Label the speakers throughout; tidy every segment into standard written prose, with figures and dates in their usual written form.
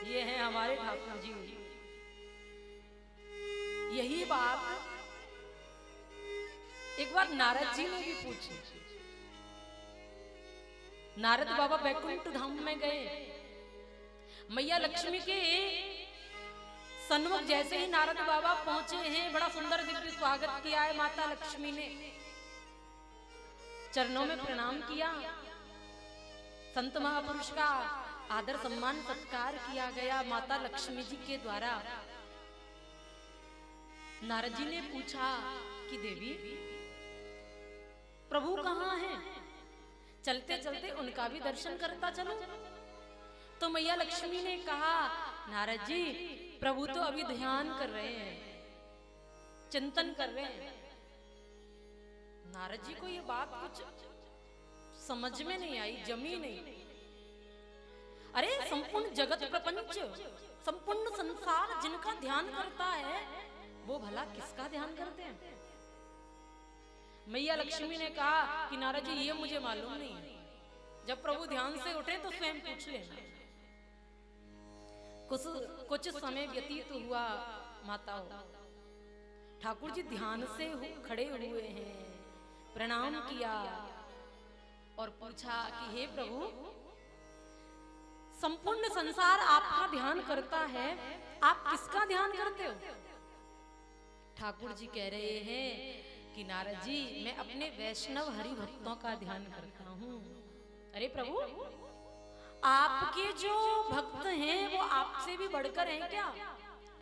Speaker 1: ये हैं हमारे ठाकुर जी। यही बात एक बार नारद जी ने भी पूछी। नारद बाबा बैकुंठ धाम में गए, मैया लक्ष्मी के सन्मुख जैसे ही नारद बाबा पहुंचे हैं, बड़ा सुंदर दिव्य स्वागत किया है माता लक्ष्मी ने, चरणों में प्रणाम किया, संत महापुरुष का आदर सम्मान सत्कार किया गया माता लक्ष्मी जी के द्वारा। नारद जी ने पूछा कि देवी प्रभु कहाँ हैं? चलते चलते उनका भी दर्शन करता चलो। तो मैया लक्ष्मी ने कहा, नारद जी प्रभु तो अभी ध्यान कर रहे हैं, चिंतन कर रहे हैं। नारद जी को ये बात कुछ समझ में नहीं आई, जमी नहीं। अरे संपूर्ण जगत प्रपंच, संपूर्ण संसार जिनका ध्यान करता है वो भला किसका ध्यान करते हैं? मैया लक्ष्मी ने कहा कि नारद जी ये मुझे मालूम नहीं है, जब प्रभु ध्यान से उठे तो स्वयं पूछ लेना। कुछ समय व्यतीत हुआ माता, ठाकुर जी ध्यान से खड़े हुए हैं, प्रणाम किया और पूछा कि हे प्रभु संपूर्ण संसार आपका ध्यान करता है, आप किसका ध्यान करते हो? ठाकुर जी कह रहे हैं कि नारद जी मैं अपने वैष्णव हरि भक्तों का ध्यान करता हूँ। अरे प्रभु आपके जो भक्त हैं वो आपसे भी बढ़कर हैं क्या?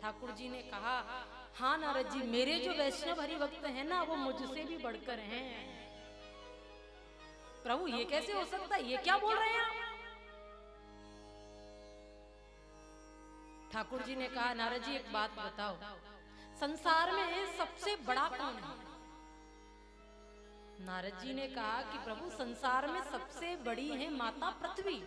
Speaker 1: ठाकुर जी ने कहा, हाँ नारद जी मेरे जो वैष्णव हरि भक्त हैं ना वो मुझसे भी बढ़कर हैं। प्रभु ये कैसे हो सकता है, ये क्या बोल रहे हैं आप? ठाकुर जी ने कहा, नारद जी एक बात बताओ, संसार में सबसे बड़ा कौन है? नारद जी ने कहा कि प्रभु संसार में सबसे बड़ी है माता पृथ्वी।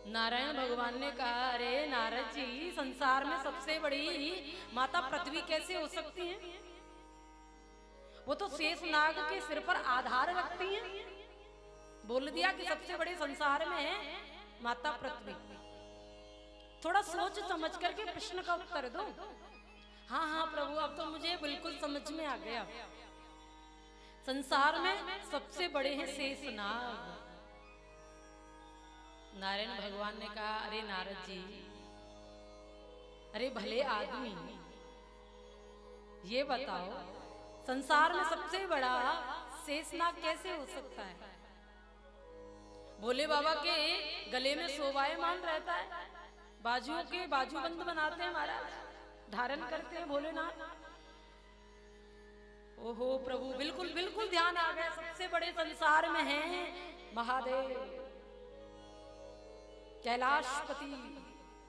Speaker 1: नारायण भगवान ने कहा, अरे नारद जी संसार में सबसे बड़ी माता पृथ्वी कैसे हो सकती है? वो तो शेष नाग के सिर पर आधार रखती हैं। बोल दिया कि सबसे बड़े संसार में है माता पृथ्वी। थोड़ा सोच समझ करके प्रश्न का उत्तर दो। हाँ हाँ प्रभु अब तो मुझे बिल्कुल समझ में आ गया, संसार में सबसे बड़े हैं शेषनाग। नारायण भगवान ने कहा, अरे नारद जी अरे भले आदमी ये बताओ संसार में सबसे बड़ा शेषनाग कैसे हो सकता है? भोले बाबा के गले में शोभायमान रहता है, बाजुओं के बाजूबंद बनाते हैं महाराज, धारण करते हैं भोलेनाथ। ओहो प्रभु बिल्कुल बिल्कुल ध्यान आ गया, सबसे बड़े संसार में हैं महादेव। कैलाशपति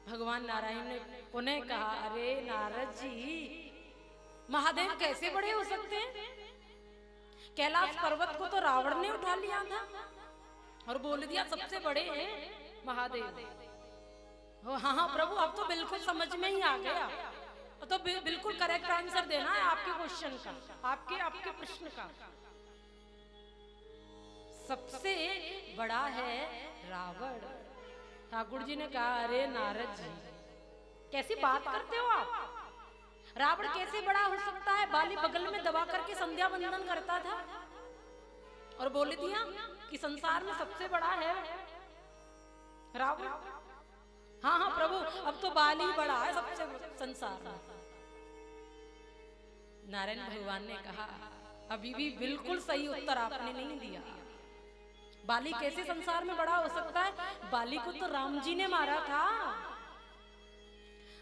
Speaker 1: भगवान नारायण ने पुनः कहा, अरे नारद जी महादेव कैसे बड़े हो सकते हैं? कैलाश पर्वत को तो रावण ने उठा लिया था और बोल दिया सबसे बड़े हैं महादेव। हाँ हाँ प्रभु अब तो बिल्कुल समझ में ही आ गया, तो बिल्कुल करेक्ट आंसर देना है आपके क्वेश्चन का, आपके प्रश्न का। सबसे बड़ा है रावण। ठाकुर जी ने कहा, अरे नारद जी कैसी बात करते हो आप? रावण कैसे बड़ा हो सकता है? बाली बगल में दबा करके संध्या वंदन करता था और बोल दिया कि संसार में सबसे बड़ा है रावण। हाँ हाँ प्रभु अब तो बाली बड़ा है सबसे संसार में। नारायण भगवान ने कहा, अभी भी बिल्कुल सही उत्तर आपने नहीं दिया। बाली कैसे संसार में बड़ा हो सकता है? बाली को तो राम जी ने मारा था।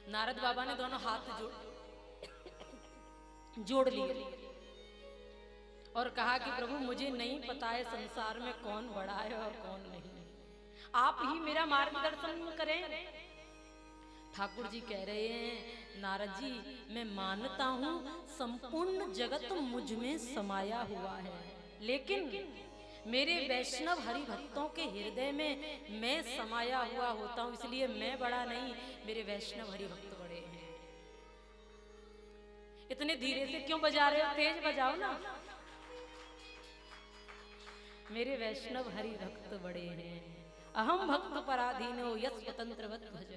Speaker 1: नारद बाबा ने दोनों हाथ जोड़ लिए और कहा कि प्रभु मुझे नहीं पता है संसार में कौन बड़ा है और कौन नहीं, आप ही मेरा मार्गदर्शन करें। ठाकुर जी कह रहे हैं, नारद जी मैं मानता हूं संपूर्ण जगत मुझ में समाया हुआ है, लेकिन मेरे वैष्णव हरि भक्तों के हृदय में मैं समाया हुआ होता हूं, इसलिए मैं बड़ा नहीं, मेरे वैष्णव हरि भक्त बड़े हैं। इतने धीरे से क्यों बजा रहे हो? तेज बजाओ ना। मेरे वैष्णव हरि भक्त बड़े हैं। अहम भक्त पराधीनो यत् स्वतंत्रवत् भज।